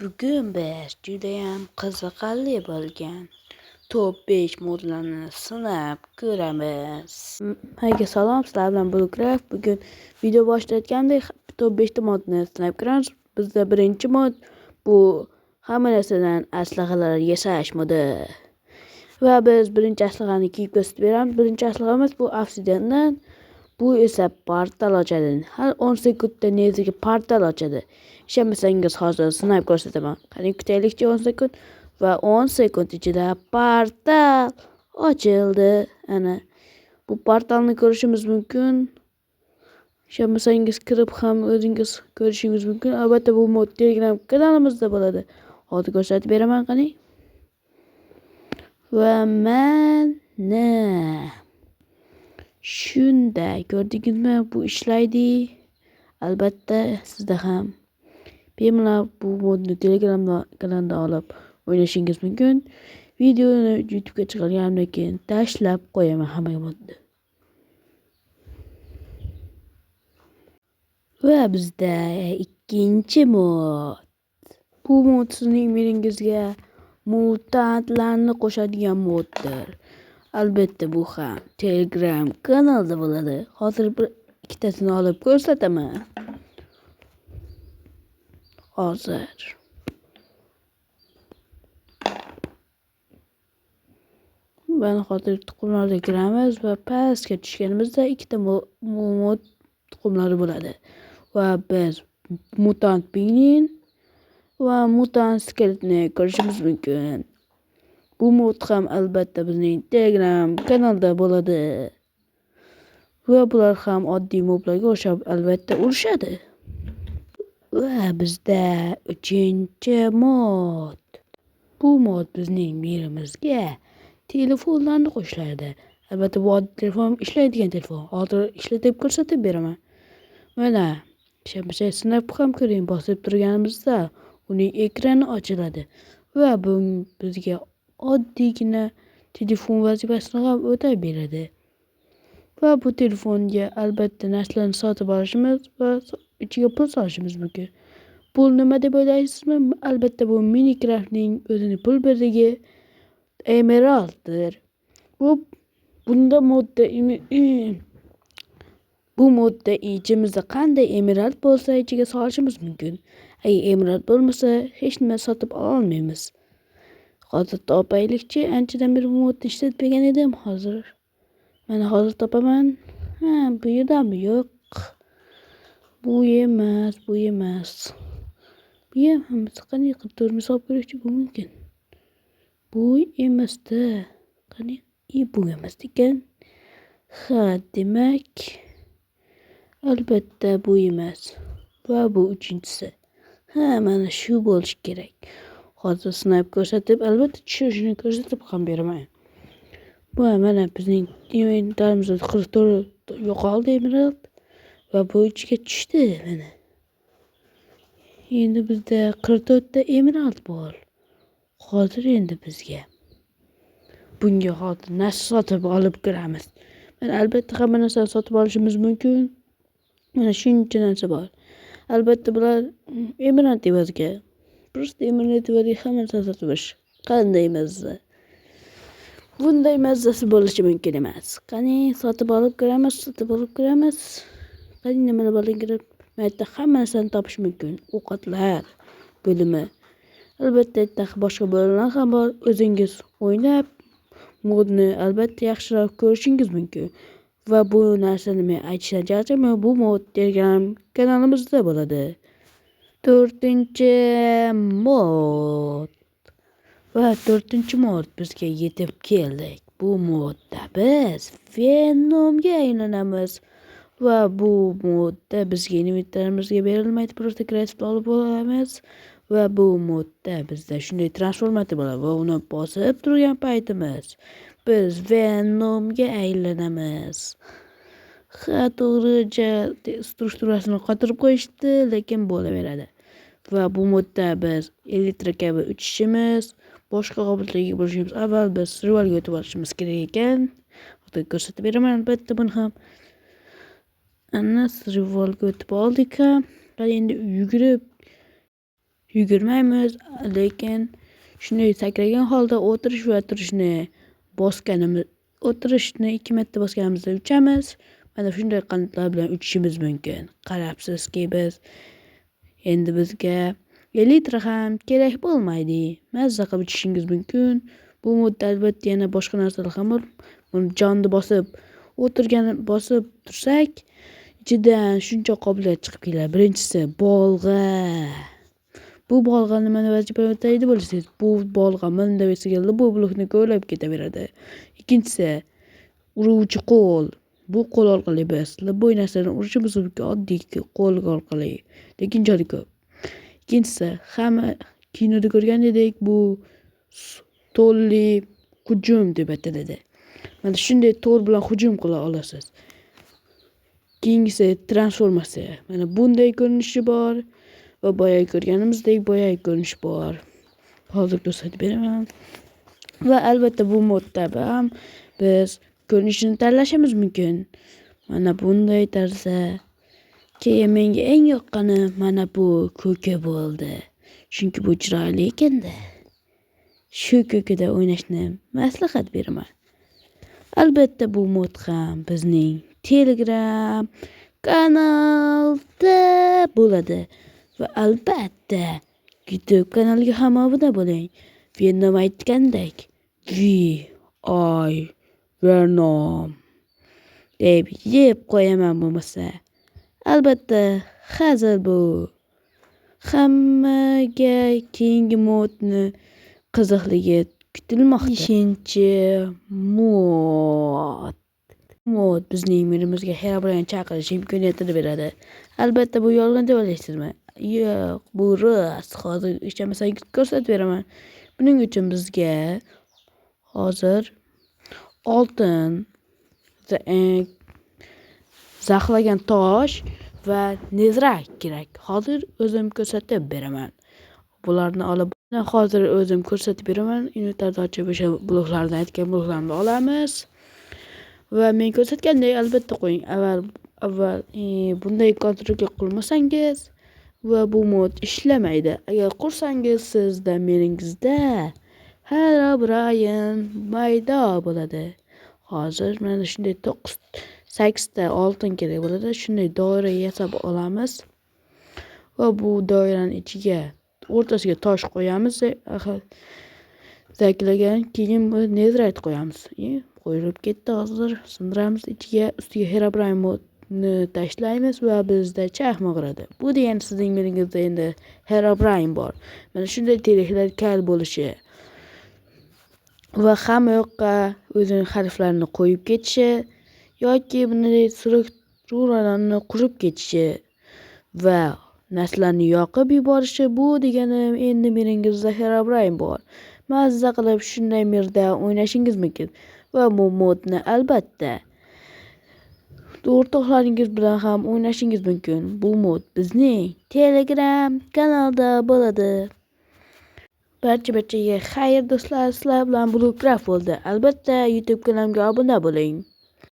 Bugun biz judayam qiziqarli bo'lgan top 5 modlarini sinab ko'ramiz. Hayga salom, sizlar bilan Bulgraf. Bugun video boshlayotgandek top 5 ta modni sinab ko'ramiz. Bizda birinchi mod bu hamma narsadan aslahalar yasash modi. Va biz birinchi aslahani kiyib ko'rsatib beramiz. Birinchi aslahamiz bu obsidiandan. Bu esa portal ochadi. Har 10 sekundda neziga portal ochadi. Ishonmasangiz hozir sinab ko'rsataman. Qani kutaylikchi 10 sekund va 10 sekund ichida portal ochildi. Ana bu portalni ko'rishimiz mumkin. Ishonmasangiz kirib ham o'zingiz ko'rishingiz mumkin. Albatta bu mod Telegram kanalimizda bo'ladi. Hozir ko'rsatib beraman qani. Va mana shunday, ko'rdingizmi? Bu ishlaydi. Albatta sizda ham bemalol bu modni Telegram kanalidan olib o'ynashingiz mumkin. Videoni YouTube'ga chiqarganimdan keyin tashlab qo'yaman hamma modni. Va bizda ikkinchi mod. Bu mod sizning meningizga mutantlarni qo'shadigan moddir. Albatta bu ham Telegram kanalida bo'ladi. Hozir ikkitasini olib ko'rsataman. Hozir mana hozir tuxumlarga kiramiz va pastga tushganimizda ikkita mod tuxumlari bo'ladi. Va biz mutant pingvin va mutant skeletni ko'rishimiz mumkin. Bu mod ham albatta bizning Telegram kanalida bo'ladi. Va bular ham oddiy moblarga o'xshab albatta urishadi. Va bizda uchinchi mod. Bu mod bizning mirimizga telefonlarni qo'shadi. Albatta bu oddiy telefon, ishlaydigan telefon. Hozir ishlatib ko'rsatib beraman. Mana sinab ham ko'ring, bosib turganimizda uning ekrani ochiladi va bu bizga oddiygina telefon vazifasini ham o'tab beradi. Va bu telefonga albatta narsalarni sotib olishimiz va ichiga pul solishimiz mumkin. Pul nima deb o'ylaysizmi? Albatta bu Minecraftning o'zini pul birligi emeralddir. Bu modda ichimizda qanday emerald bo'lsa ichiga solishimiz mumkin. Agar emerald bo'lmasa hech nima sotib olmaymiz. Hozir topaylikchi, anchadan beri bu modni ishlatmagan edim hozir. Mana hozir topaman. Bu yerdami? Yo'q. Bu emas. Bu ham qanday qilib to'rni solib ko'rishchi bu mumkin. Bu emasda. Qani? Bu emas ekan. Demak albatta bu emas. Va bu uchinchisi. Mana shu bo'lishi kerak. Hozir sinab ko'rsatib, albatta tushirishini ko'rsatib ham beraman. Bu mana bizning inventarimizda 44 yo'qoldi emerald va bu ichiga tushdi mana. Endi bizda 44 ta emerald bor. Hozir endi bizga bunga hozir narsa sotib olib kiramiz. Mana albatta hamma narsani sotib olishimiz mumkin. Mana shuncha narsa bor. Albatta bular emerald evaziga. Prosta emerald evaziga hamma narsani sotib olish. Qanday mazza? Bunday mazzasi bo'lishi mumkin emas. Qani sotib olib kiramiz. Qani nimalar borligini mayda hamma narsani topish mumkin. Ovqatlar bo'limi. Albatta boshqa bo'limlar ham bor. O'zingiz o'ynab modni albatta yaxshiroq ko'rishingiz mumkin. Va bu narsani men aytishdan charchaman. Bu mod Telegram kanalimizda bo'ladi. 4-chi mod. Va 4-chi mod bizga yetib keldik. Bu modda biz Venomga aylanamiz. Va bu modda bizga inventarimizga berilmaydi, prosta kreativ olib olamiz. Va bu modda bizda shunday transformator bo'ladi va uni bosib turgan paytimiz biz Venomga aylanamiz. To'g'richa strukturasini qotirib qo'yishdi, lekin bo'laveradi. Va bu modda biz elytra kabi uchishimiz, boshqa qobiliyatlarga bo'lishimiz avval biz survivalga o'tib olishimiz kerak ekan. Hozir ko'rsatib beraman albatta buni ham. Ana survivalga o'tib oldik ham. Endi yugurib yugurmaymiz, lekin shunday sakragan holda o'tirish va o'tirishni 2 marta bosganimizda uchamiz. Mana shunday qanotlar bilan uchishimiz mumkin. Qarabsizki, endi bizga elitra ham kerak bo'lmaydi. Mazza qilib uchishingiz mumkin. Bu modda albatta yana boshqa narsalar ham bor. Buni jonni bosib tursak, ichidan shuncha qobiliyat chiqib keladi. Birinchisi bolg'a. Bu bolg'a nimani vazifalaydi bilsangiz, bu bolg'a minda besiganda bu blokni ko'lab ketaveradi. Ikkinchisi uruvchi qo'l. Bu qo'l orqali biz любой narsani urishimiz mumkin, oddiy qo'l orqali. Lekin joyi ko'p. Ikkinchisi, hamma kinoda ko'rgan edik, bu to'rli hujum deb ataladi. Mana shunday to'r bilan hujum qila olasiz. Keyingisi transformatsiya. Mana bunday ko'rinishi bor va boya ko'rganimizdek ko'rinishi bor. Hozir ko'rsatib beraman. Va albatta bu modda ham biz ko'rinishini tanlashimiz mumkin. Mana bunday tarzda. Keyin menga eng yoqqani mana bu ko'ka bo'ldi. Chunki bu chiroyli ekanda. Shu ko'kada o'ynashni maslahat beraman. Albatta bu mod ham bizning Telegram kanalda bo'ladi. Va albatta YouTube kanaliga ham obuna bo'ling. Venom aytgandek, Venom deb yeb qo'yaman bo'lmasa. Albatta, hazil bu. Hammaga keyingi modni qiziqligi kutilmoqda. 5-mod bizning mirimizga Herobrine chaqirish imkoniyatini beradi. Albatta bu yolg'on deb o'ylaysizmi? Yo'q, bu rost. Hozir ishamasangiz ko'rsatib beraman. Buning uchun bizga hozir oltin, zaxlagan tosh va nezrak kerak. Hozir o'zim ko'rsatib beraman. Bularni olib hozir o'zim ko'rsatib beraman. Inventarni ochib o'sha bloklarni aytgan bloklarni olamiz. Va men ko'rsatgandek albatta qo'ying. Avval bunday kontrolga qilmasangiz va bu mod ishlamaydi. Agar qursangiz sizda meningizda Herobrine mayda bo'ladi. Hozir mana shunday 8 ta oltin kerak bo'ladi. Shunday doira yasab olamiz. Va bu doiraning ichiga o'rtasiga tosh qo'yamiz. Zaklagan, keyin nezrayt qo'yamiz. Qo'yilib ketdi hozir. Sindiramiz ustiga Herobrine modni tashlaymiz va bizda chaqmoq uradi. Bu degani sizning meningizda endi Herobrine bor. Mana shunday teraklar kal bo'lishi va hamma yoqqa o'zining harflarini qo'yib ketishi yoki bunday strukturalarni qurib ketishi va narsalarni yoqib yuborishi, bu degani endi meningizda Herobrine bor. Mazza qilib shunday merda o'ynashingiz mumkin va bu modni albatta o'rtoqlaringiz bilan ham o'ynashingiz mumkin. Bu mod bizning Telegram kanalda bo'ladi. Barchaga xayr do'stlar, sizlar bilan Blue Craft bo'ldi. Albatta YouTube kanalimga obuna bo'ling.